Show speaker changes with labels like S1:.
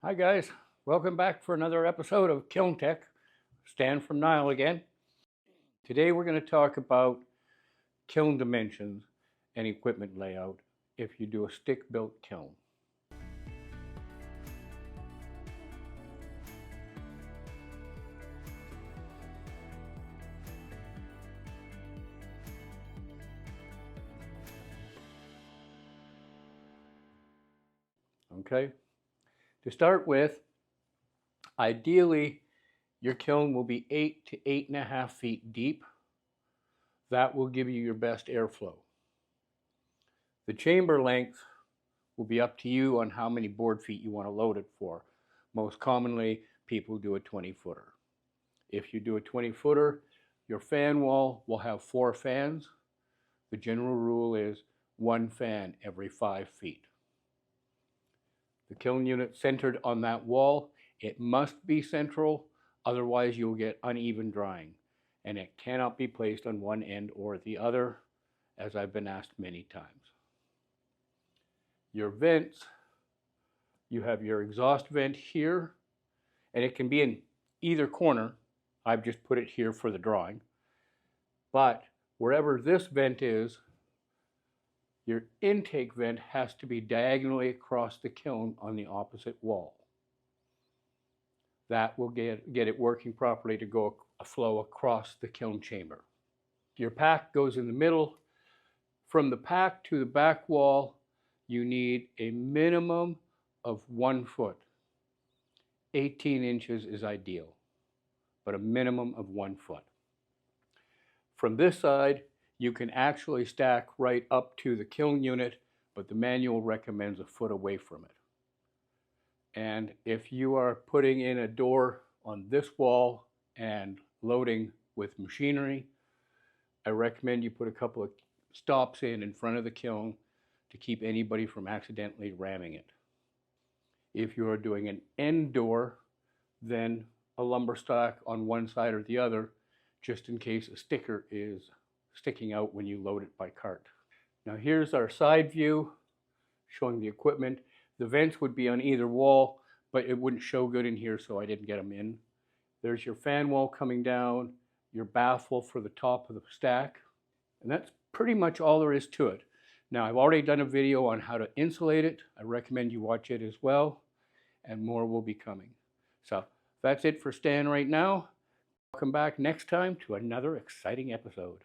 S1: Hi guys, welcome back for another episode of KilnTech Stan from Nyle again. Today we're going to talk about kiln dimensions and equipment layout if you do a stick-built kiln. Okay, to start with, ideally your kiln will be 8 to 8.5 feet deep. That will give you your best airflow. The chamber length will be up to you on how many board feet you want to load it for. Most commonly, people do a 20-footer. If you do a 20-footer, your fan wall will have 4 fans. The general rule is 1 fan every 5 feet. The kiln unit centered on that wall, it must be central, otherwise you'll get uneven drying, and it cannot be placed on one end or the other, as I've been asked many times. Your vents, you have your exhaust vent here, and it can be in either corner. I've just put it here for the drawing. But wherever this vent is, your intake vent has to be diagonally across the kiln on the opposite wall. That will get it working properly to go a flow across the kiln chamber. Your pack goes in the middle. From the pack to the back wall, you need a minimum of 1 foot. 18 inches is ideal, but a minimum of 1 foot. From this side, you can actually stack right up to the kiln unit, but the manual recommends a foot away from it. And if you are putting in a door on this wall and loading with machinery, I recommend you put a couple of stops in front of the kiln to keep anybody from accidentally ramming it. If you are doing an end door, then a lumber stack on one side or the other, just in case a sticker is sticking out when you load it by cart. Now here's our side view showing the equipment. The vents would be on either wall, but it wouldn't show good in here, so I didn't get them in. There's your fan wall coming down, your baffle for the top of the stack, and that's pretty much all there is to it. Now I've already done a video on how to insulate it. I recommend you watch it as well, and more will be coming. So that's it for Stan right now. Welcome back next time to another exciting episode.